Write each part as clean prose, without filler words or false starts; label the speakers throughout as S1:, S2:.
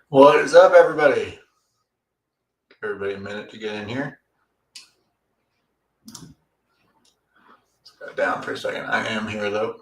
S1: What is up, everybody? Give everybody a minute to get in here. Let's go down for a second. I am here, though.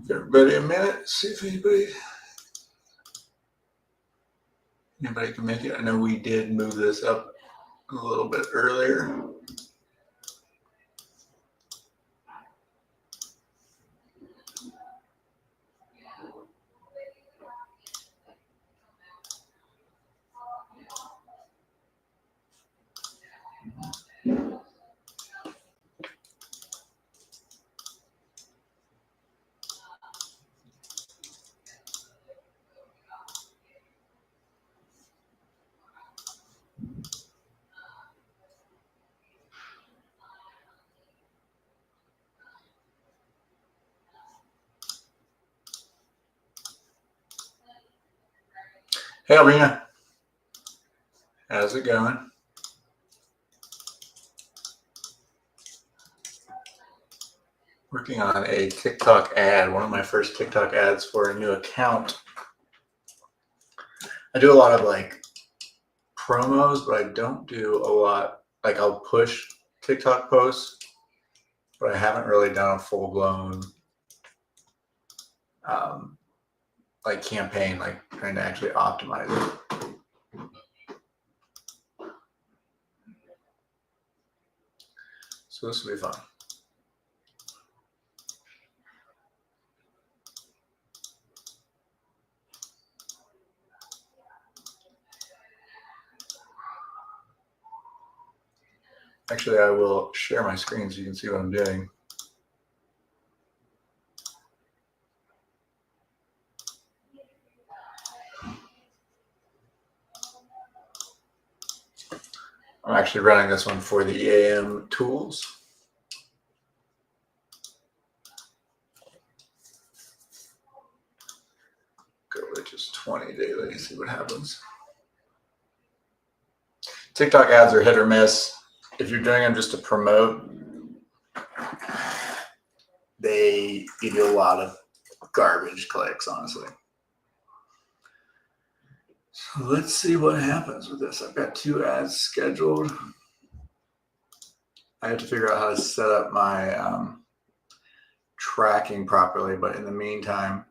S1: Give everybody a minute. See if anybody can make it. I know we did move this up a little bit earlier. Hey, Alvina. How's it going? Working on a TikTok ad, one of my first TikTok ads for a new account. I do a lot of like promos, but I don't do a lot. Like I'll push TikTok posts, but I haven't really done a full-blown like campaign, like trying to actually optimize it. So this will be fun. Actually, I will share my screen so you can see what I'm doing. I'm actually running this one for the EAM tools. Go with just 20 daily, see what happens. TikTok ads are hit or miss. If you're doing them just to promote, they give you a lot of garbage clicks, honestly. So let's see what happens with this. I've got 2 ads scheduled. I have to figure out how to set up my tracking properly, but in the meantime,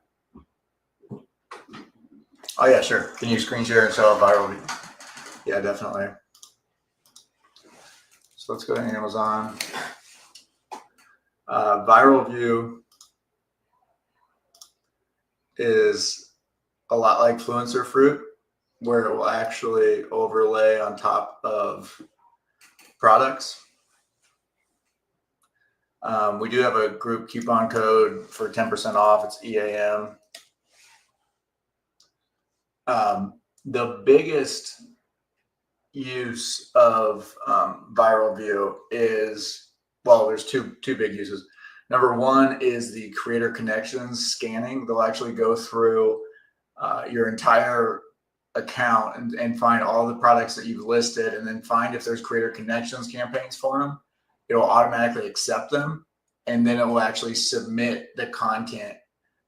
S1: oh yeah, sure. Can you screen share and show a viral view? Yeah, definitely. So let's go to Amazon. Viral view is a lot like Fluencer Fruit, where it will actually overlay on top of products. We do have a group coupon code for 10% off. It's EAM. The biggest use of viral view is, well, there's two big uses. Number one is the creator connections scanning. They'll actually go through your entire account and find all the products that you've listed, and then find if there's creator connections campaigns for them. It will automatically accept them, and then it will actually submit the content,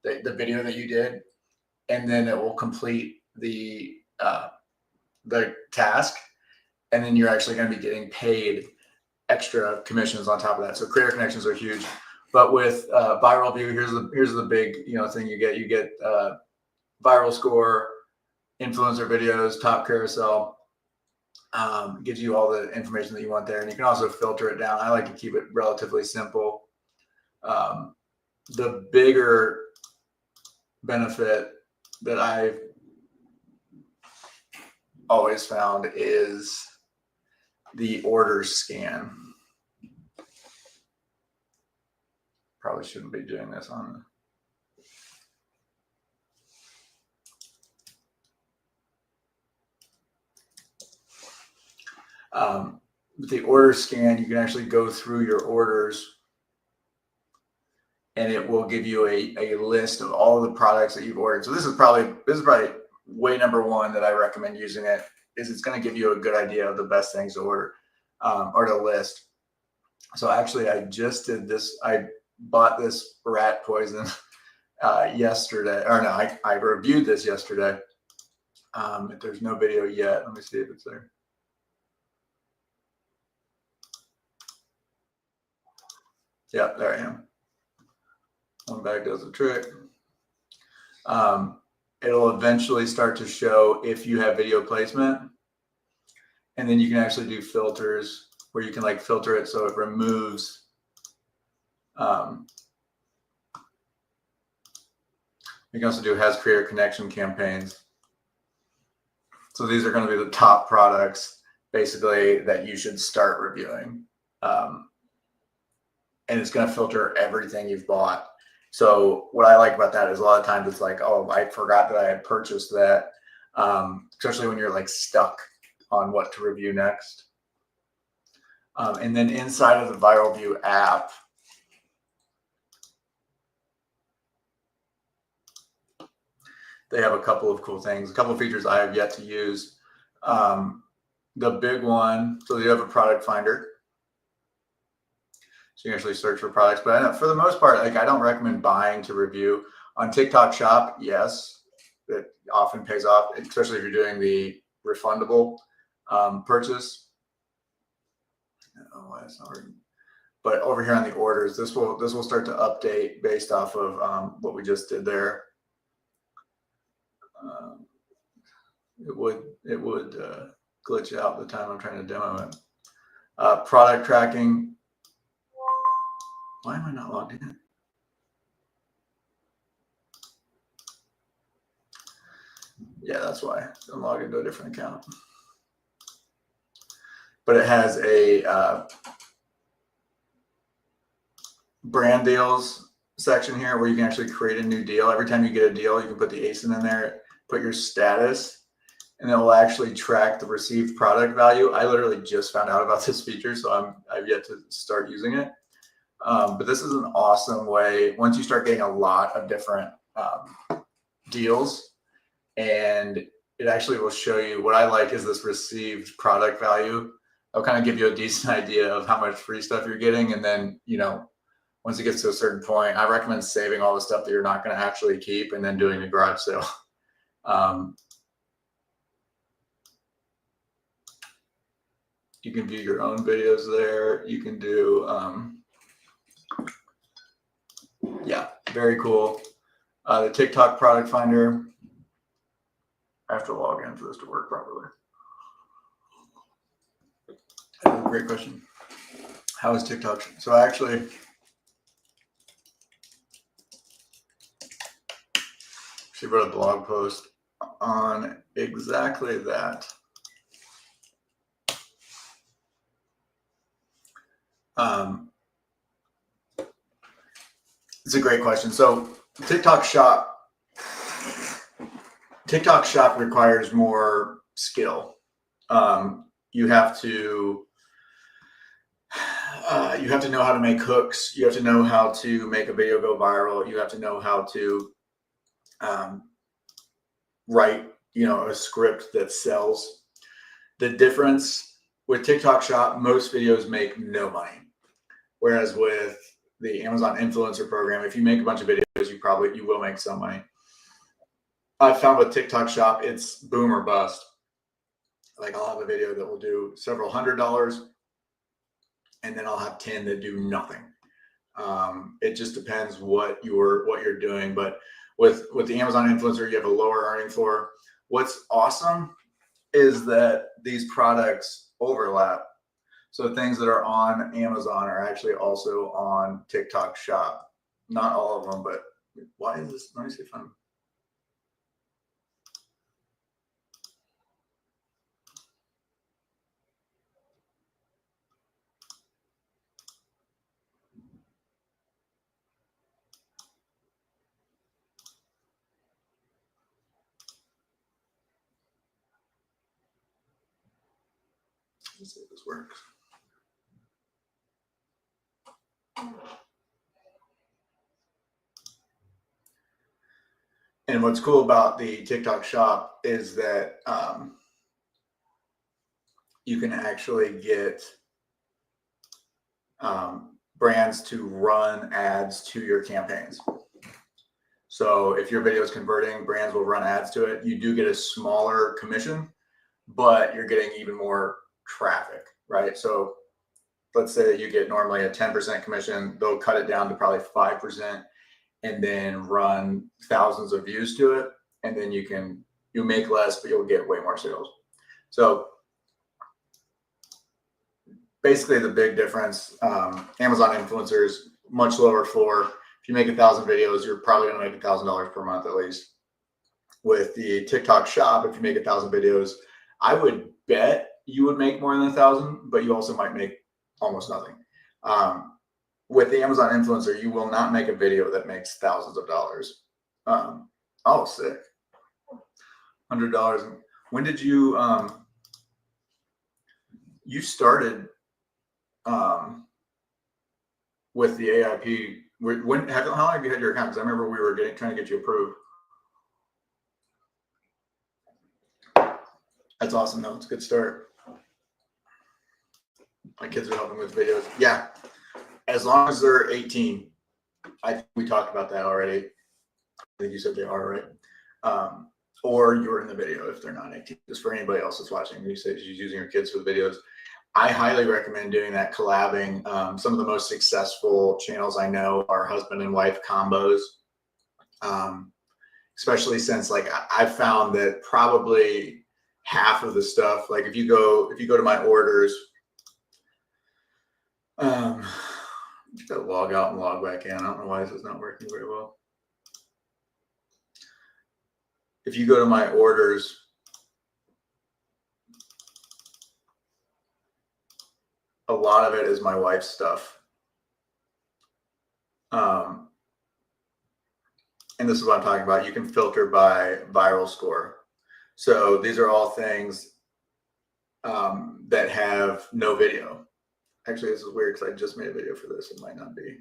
S1: the video that you did, and then it will complete the task, and then you're actually going to be getting paid extra commissions on top of that. So creator connections are huge. But with viral view, here's the big thing you get. You get viral score, influencer videos, top carousel. Gives you all the information that you want there, and you can also filter it down. I like to keep it relatively simple. The bigger benefit that I've always found is the order scan. Probably shouldn't be doing this on with the order scan, you can actually go through your orders and it will give you a list of all the products that you've ordered. So this is probably way number one that I recommend using it, is it's going to give you a good idea of the best things to order or to list. So actually I just did this. I bought this rat poison yesterday, or no, I reviewed this yesterday. If there's no video yet, let me see if it's there. Yeah, there I am. One bag does the trick. It'll eventually start to show if you have video placement, and then you can actually do filters where you can like filter it so it removes you can also do has creator connection campaigns. So these are going to be the top products basically that you should start reviewing. And it's going to filter everything you've bought. So what I like about that is a lot of times it's like, oh, I forgot that I had purchased that, especially when you're like stuck on what to review next. And then inside of the Viral View app, they have a couple of cool things, a couple of features I have yet to use. The big one, so you have a product finder. So you can actually search for products, but I know for the most part, like I don't recommend buying to review. On TikTok Shop, yes, it often pays off, especially if you're doing the refundable purchase. I don't know why it's not working. But over here on the orders, this will start to update based off of what we just did there. It would glitch out the time I'm trying to demo it. Product tracking. Why am I not logged in? Yeah, that's why. I'm logged into a different account. But it has a brand deals section here where you can actually create a new deal. Every time you get a deal, you can put the ASIN in there, put your status, and it will actually track the received product value. I literally just found out about this feature, so I've yet to start using it. But this is an awesome way, once you start getting a lot of different deals, and it actually will show you, what I like is this received product value. It'll kind of give you a decent idea of how much free stuff you're getting. And then, you know, once it gets to a certain point, I recommend saving all the stuff that you're not going to actually keep and then doing a garage sale. You can view your own videos there. You can do, yeah, very cool. The TikTok product finder. I have to log in for this to work properly. Great question. How is TikTok? So I actually wrote a blog post on exactly that. It's a great question. So TikTok Shop requires more skill. You have to know how to make hooks. You have to know how to make a video go viral. You have to know how to write, a script that sells. The difference with TikTok Shop, most videos make no money. Whereas with the Amazon Influencer Program, if you make a bunch of videos, you will make some money. I've found with TikTok Shop, it's boom or bust. Like I'll have a video that will do several $100s, and then I'll have 10 that do nothing. It just depends what you're doing. But with the Amazon Influencer, you have a lower earning floor. What's awesome is that these products overlap. So things that are on Amazon are actually also on TikTok Shop. Not all of them, but why is this? Let me see if I'm. Let's see if this works. And what's cool about the TikTok shop is that you can actually get brands to run ads to your campaigns. So if your video is converting, brands will run ads to it. You do get a smaller commission, but you're getting even more traffic, right? So let's say that you get normally a 10% commission, they'll cut it down to probably 5% and then run thousands of views to it. And then you make less, but you'll get way more sales. So basically the big difference, Amazon influencers, much lower floor. If you make 1,000 videos, you're probably going to make $1,000 per month at least. With the TikTok shop, if you make 1,000 videos, I would bet you would make more than 1,000, but you also might make almost nothing. With the Amazon influencer, you will not make a video that makes thousands of dollars. Oh, sick. $100. When did you you started with the AIP? How long have you had your account? Because I remember we were trying to get you approved. That's awesome, though. It's a good start. My kids are helping with videos. Yeah, as long as they're 18. I think we talked about that already. I think you said they are, right? Or you're in the video if they're not 18. Just for anybody else that's watching, you said you're using your kids for the videos. I highly recommend doing that, collabing. Some of the most successful channels I know are husband and wife combos, especially since like I've found that probably half of the stuff, like if you go to my orders, just gotta log out and log back in. I don't know why this is not working very well. If you go to my orders, a lot of it is my wife's stuff. And this is what I'm talking about. You can filter by viral score. So these are all things that have no video. Actually, this is weird because I just made a video for this. It might not be.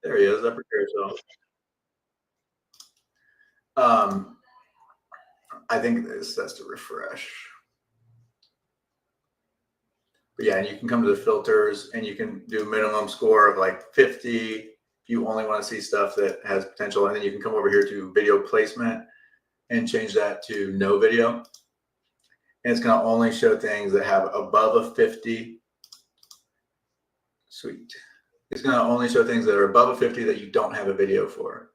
S1: There he is. Upper carousel. I think this has to refresh. But yeah, and you can come to the filters and you can do a minimum score of like 50 if you only want to see stuff that has potential. And then you can come over here to video placement and change that to no video. And it's going to only show things that have above a 50. Sweet. It's going to only show things that are above a 50 that you don't have a video for.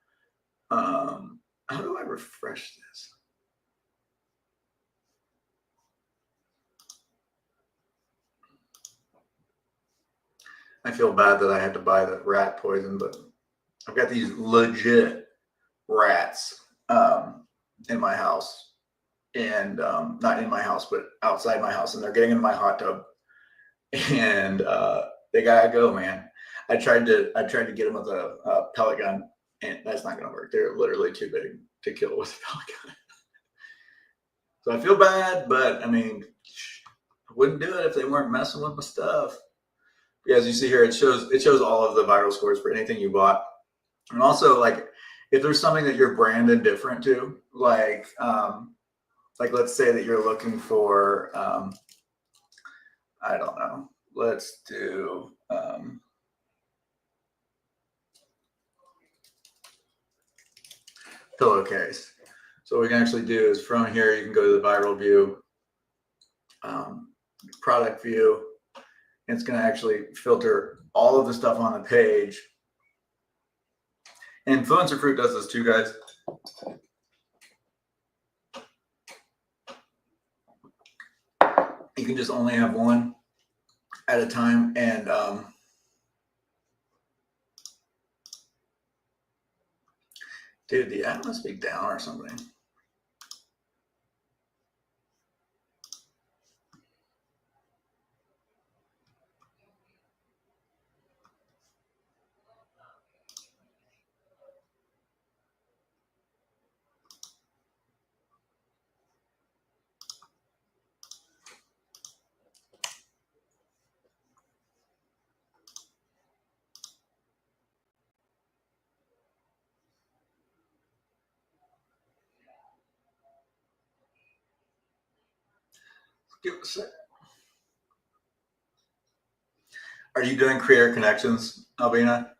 S1: How do I refresh this? I feel bad that I had to buy the rat poison, but I've got these legit rats in my house. And not in my house, but outside my house. And they're getting into my hot tub. And they gotta go, man. I tried to get them with a pellet gun, and that's not gonna work. They're literally too big to kill with a pellet gun. So I feel bad, but I mean, I wouldn't do it if they weren't messing with my stuff. Yeah, as you see here, it shows all of the viral scores for anything you bought, and also like if there's something that you're brand indifferent to, like let's say that you're looking for, I don't know, let's do. Pillowcase. So what we can actually do is from here, you can go to the viral view, product view, and it's going to actually filter all of the stuff on the page. And Influencer Fruit does this too, guys. You can just only have one at a time, and dude, the app must be down or something. Give it a sec. Are you doing creator connections, Albina?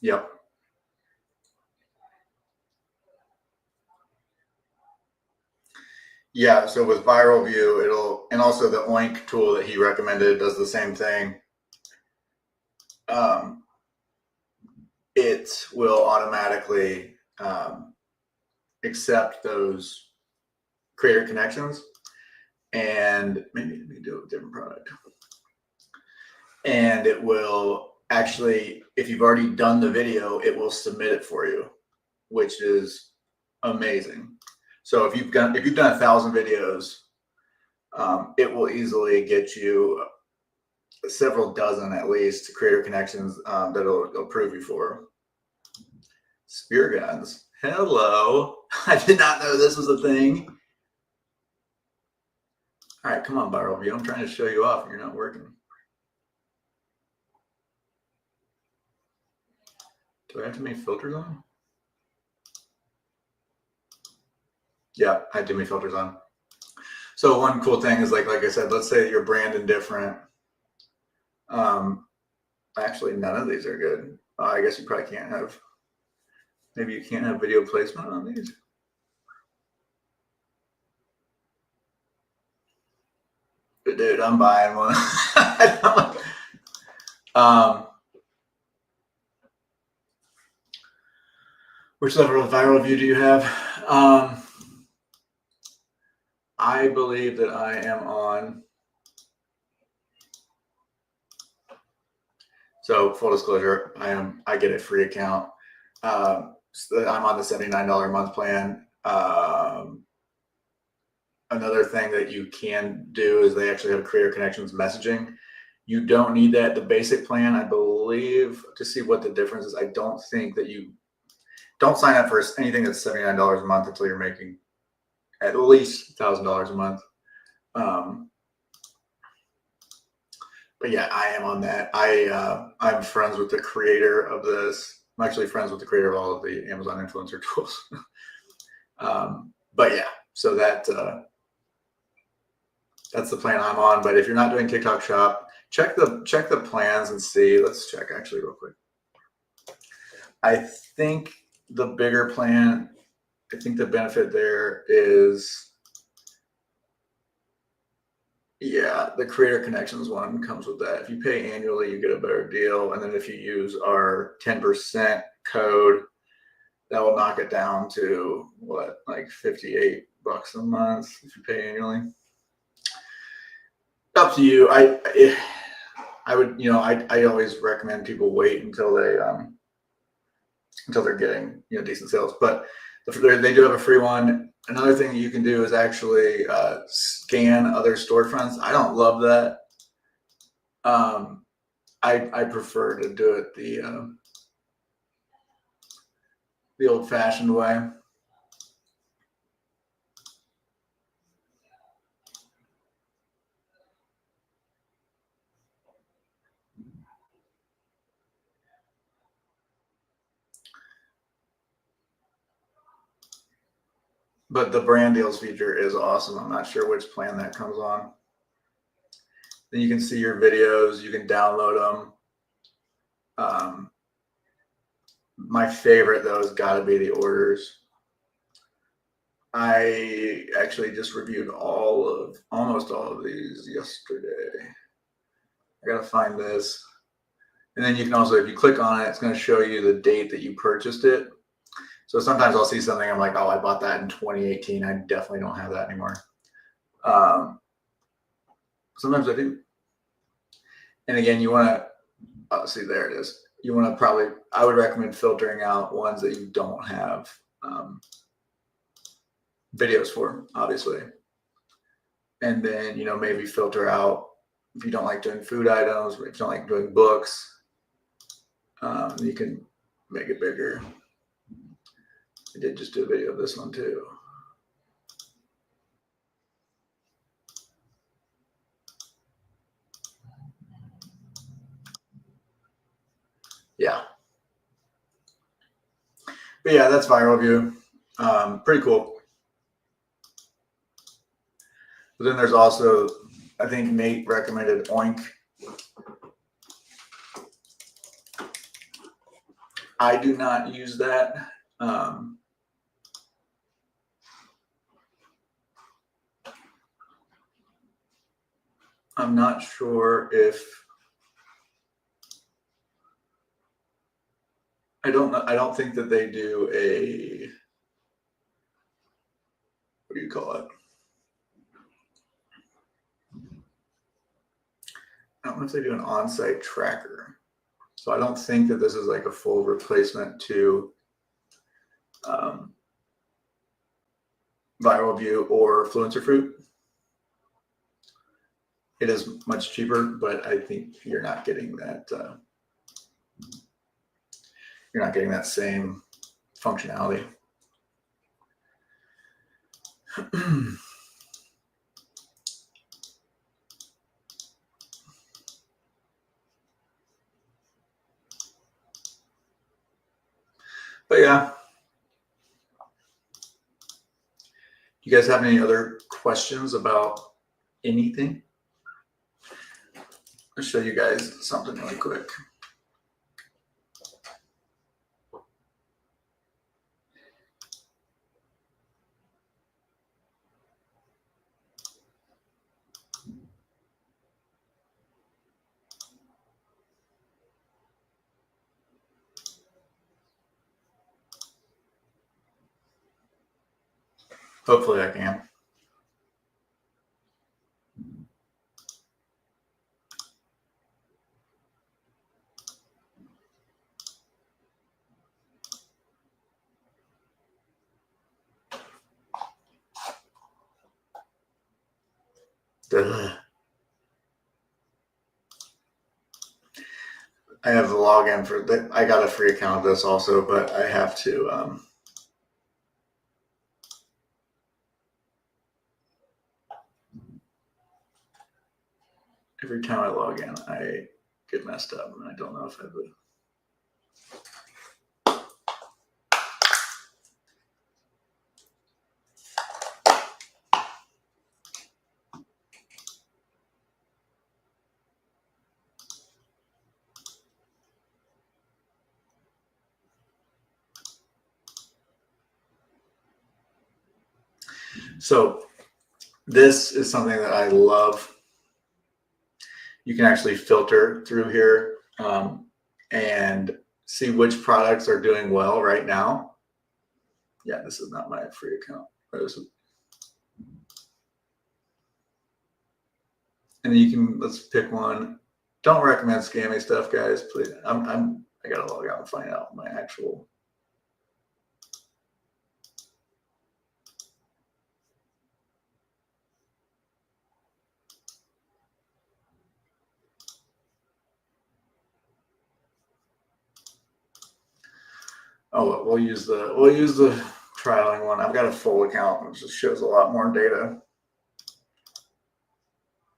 S1: Yep. Yeah, so with Viral View, and also the Oink tool that he recommended does the same thing. It will automatically accept those creator connections, and maybe let me do a different product. And it will actually, if you've already done the video, it will submit it for you, which is amazing. So if you've done 1,000 videos, it will easily get you several dozen at least creator connections that it'll approve you for. Spear guns. Hello. I did not know this was a thing. All right, come on, Viral View. I'm trying to show you off and you're not working. Do I have too many filters on? Yeah, I had too many filters on. So one cool thing is like I said, let's say you're brand indifferent. Actually, none of these are good. I guess you probably can't have, maybe you can't have video placement on these. But dude, I'm buying one. Which level of Viral View do you have? I believe that I am on. So full disclosure, I get a free account. So I'm on the $79 a month plan. Another thing that you can do is they actually have creator connections messaging. You don't need that. The basic plan, I believe, to see what the difference is. I don't think that you don't sign up for anything that's $79 a month until you're making at least $1,000 a month. But yeah, I am on that. I'm friends with the creator of this. I'm actually friends with the creator of all of the Amazon influencer tools. But yeah, so that's the plan I'm on. But if you're not doing TikTok Shop, check the plans and see. Let's check actually real quick. I think the bigger plan, I think the benefit there is, yeah, the creator connections one comes with that. If you pay annually, you get a better deal. And then if you use our 10% code, that will knock it down to what, like $58 a month if you pay annually. Up to you. I would, I always recommend people wait until they're getting decent sales. But they do have a free one. Another thing that you can do is actually scan other storefronts. I don't love that. I prefer to do it the old-fashioned way. But the brand deals feature is awesome. I'm not sure which plan that comes on. Then you can see your videos. You can download them. My favorite, though, has got to be the orders. I actually just reviewed almost all of these yesterday. I got to find this. And then you can also, if you click on it, it's going to show you the date that you purchased it. So sometimes I'll see something, I'm like, oh, I bought that in 2018. I definitely don't have that anymore. Sometimes I do. And again, you want to, see, there it is. You want to I would recommend filtering out ones that you don't have videos for, obviously. And then, maybe filter out if you don't like doing food items, if you don't like doing books, you can make it bigger. I did just do a video of this one too. Yeah. But yeah, that's Viral View. Pretty cool. But then there's also, I think Nate recommended Oink. I do not use that. I'm not sure if I don't think that they do a, what do you call it? I don't know if they do an on-site tracker. So I don't think that this is like a full replacement to Viral View or Fluencer Fruit. It is much cheaper, but I think you're not getting that. You're not getting that same functionality. But yeah, you guys have any other questions about anything? I'll show you guys something really quick. Hopefully I can. Duh. I have the login for that. I got a free account of this also, but I have to every time I log in, I get messed up, and I don't know if I would. So this is something that I love. You can actually filter through here and see which products are doing well right now. Yeah, this is not my free account. And then you can, let's pick one. Don't recommend scammy stuff, guys. Please. I gotta log out and find out my actual. Oh, we'll use the trialing one. I've got a full account, which just shows a lot more data.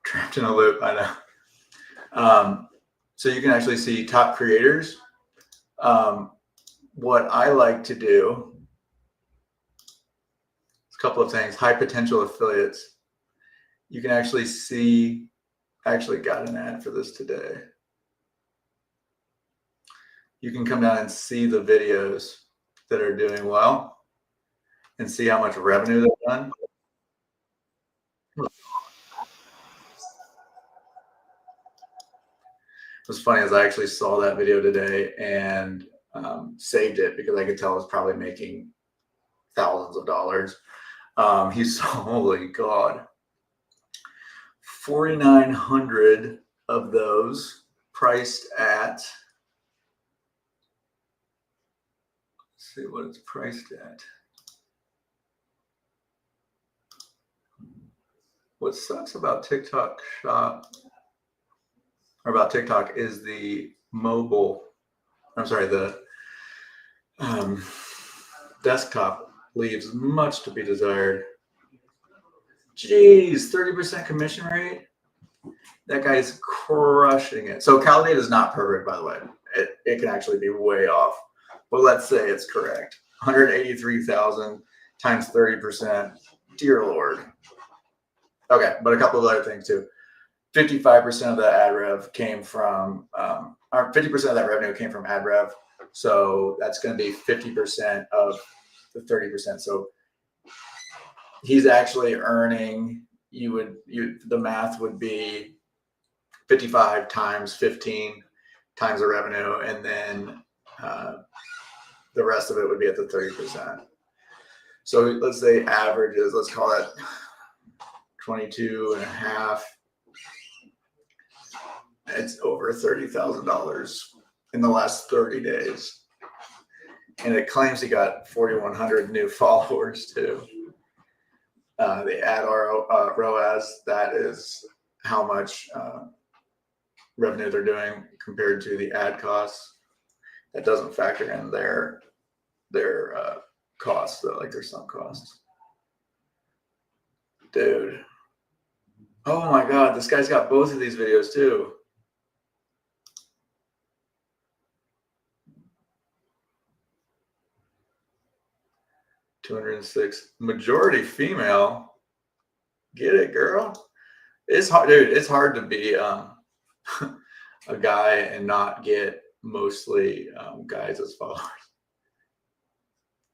S1: Trapped in a loop, I know. So you can actually see top creators. What I like to do is a couple of things. High potential affiliates. You can actually see, I actually got an ad for this today. You can come down and see the videos that are doing well and see how much revenue they've done. What's funny is I actually saw that video today and saved it because I could tell it was probably making thousands of dollars. He saw, holy God, 4,900 of those priced at, let's see what it's priced at. What sucks about TikTok Shop, or about TikTok, is the mobile, I'm sorry, the desktop leaves much to be desired. Jeez, 30% commission rate. That guy's crushing it. So Calidate is not perfect, by the way. it can actually be way off. But let's say it's correct. 183,000 times 30%. Dear Lord. Okay, but a couple of other things too. 55% of the ad rev came from, or 50% of that revenue came from ad rev. So that's going to be 50% of the 30%. So he's actually earning, the math would be 55 times 15 times the revenue, and then the rest of it would be at the 30%. So let's say averages, let's call it 22 and a half. It's over $30,000 in the last 30 days. And it claims he got 4,100 new followers too. The ad ROAS, that is how much revenue they're doing compared to the ad costs. That doesn't factor in their costs, though, like their sunk costs. Dude. Oh my God, this guy's got both of these videos too. $206, majority female. Get it, girl. It's hard, dude. It's hard to be a guy and not get mostly guys as followers.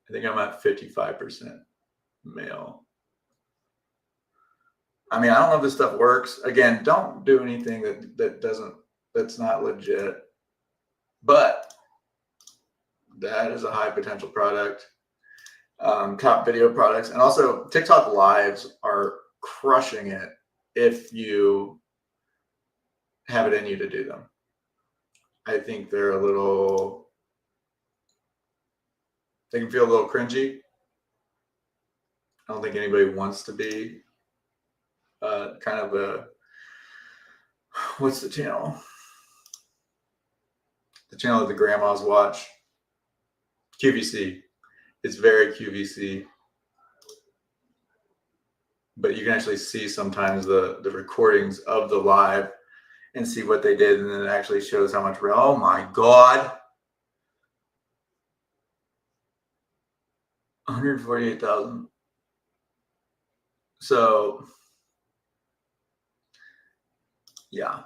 S1: I think I'm at 55% male. I mean, I don't know if this stuff works. Again, don't do anything that's not legit. But that is a high potential product. Top video products, and also TikTok lives are crushing it if you have it in you to do them. I think they can feel a little cringy. I don't think anybody wants to be kind of a, what's the channel? The channel that the grandmas watch. QVC. It's very QVC. But you can actually see sometimes the recordings of the live and see what they did, and then it actually shows how much. Oh my God. 148,000. So yeah,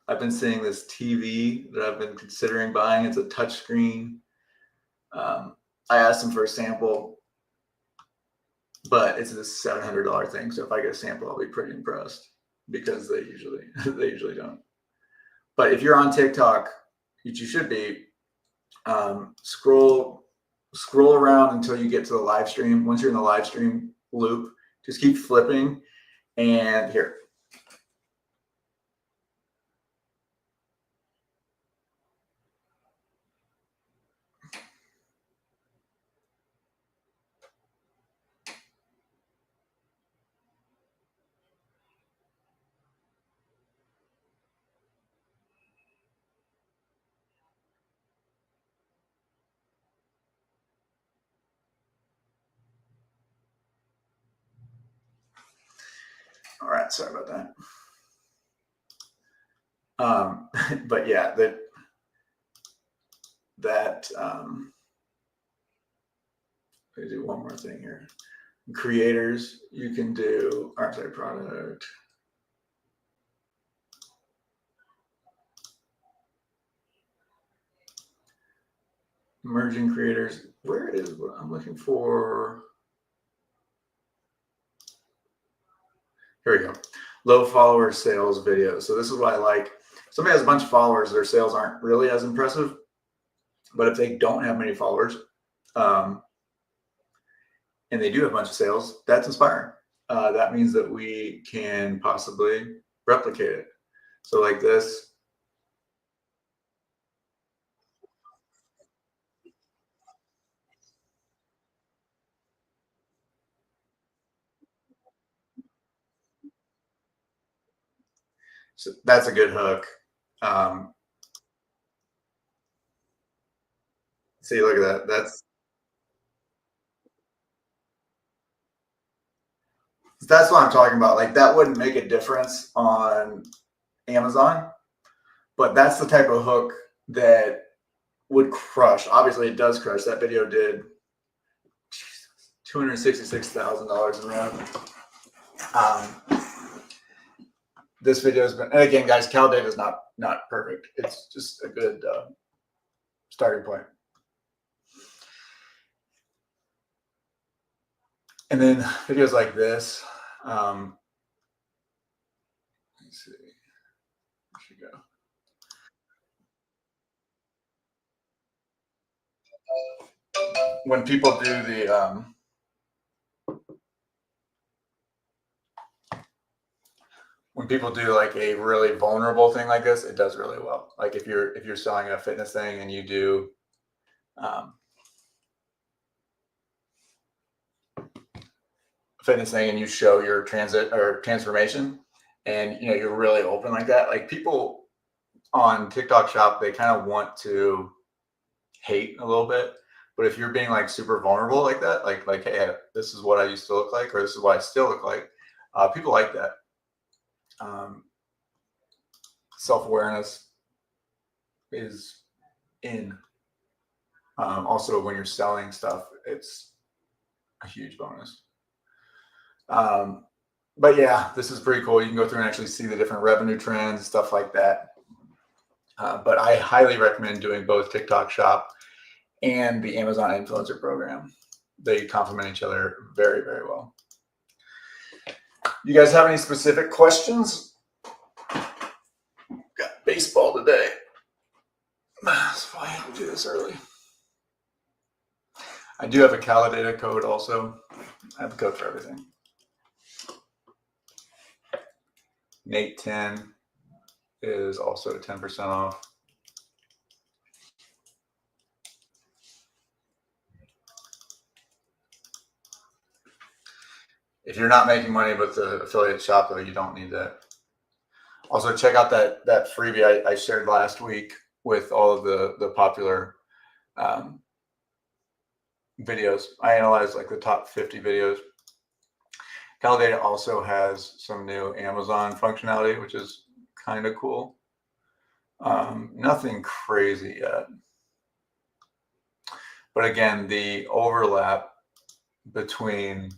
S1: I've been seeing this TV that I've been considering buying. It's a touchscreen. I asked them for a sample, but it's this $700 thing. So if I get a sample, I'll be pretty impressed, because they usually don't. But if you're on TikTok, which you should be, scroll around until you get to the live stream. Once you're in the live stream loop, just keep flipping, and here. All right, sorry about that. But yeah, let me do one more thing here. Creators, you can do, or sorry, product. Emerging creators. Where is what I'm looking for? Here we go. Low follower sales video. So this is what I like. Somebody has a bunch of followers, their sales aren't really as impressive. But if they don't have many followers, and they do have a bunch of sales, that's inspiring. That means that we can possibly replicate it. So like this. So that's a good hook. See, look at that. That's what I'm talking about. Like, that wouldn't make a difference on Amazon, but that's the type of hook that would crush. Obviously, it does crush. That video did $266,000 in revenue. This video has been, and again, guys, Cal data is not perfect. It's just a good starting point. And then videos like this. Let's see. Where should go? When people do the when people do like a really vulnerable thing like this, it does really well. Like if you're selling a fitness thing and you do fitness thing and you show your transit or transformation, and you're really open like that, like people on TikTok Shop, they kind of want to hate a little bit. But if you're being like super vulnerable like that, like hey, this is what I used to look like, or this is what I still look like, people like that. Self-awareness is in. Also, when you're selling stuff, it's a huge bonus. But yeah, this is pretty cool. You can go through and actually see the different revenue trends, stuff like that. But I highly recommend doing both TikTok Shop and the Amazon Influencer Program. They complement each other very, very well. You guys have any specific questions? Got baseball today. That's why I have to do this early. I do have a Calidata code also. I have a code for everything. Nate 10 is also 10% off. If you're not making money with the affiliate shop, though, you don't need that. Also, check out that freebie I shared last week with all of the popular videos. I analyzed like the top 50 videos. Calidata also has some new Amazon functionality, which is kind of cool. Nothing crazy yet. But again, the overlap between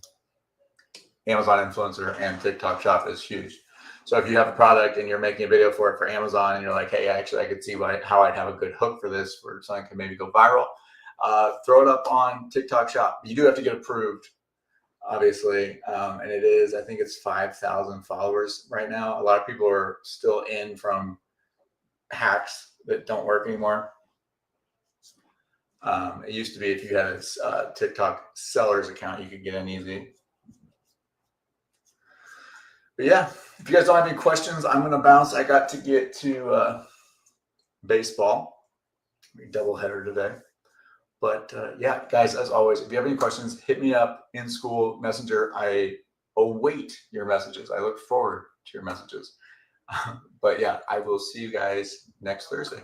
S1: Amazon Influencer and TikTok Shop is huge. So if you have a product and you're making a video for it for Amazon and you're like, hey, actually, I could see how I'd have a good hook for this, where something can maybe go viral, throw it up on TikTok Shop. You do have to get approved, obviously. And it is, I think it's 5,000 followers right now. A lot of people are still in from hacks that don't work anymore. It used to be if you had a TikTok seller's account, you could get in easy. But yeah, if you guys don't have any questions, I'm going to bounce. I got to get to baseball. Double header today. But yeah, guys, as always, if you have any questions, hit me up in school messenger. I await your messages. I look forward to your messages. But yeah, I will see you guys next Thursday.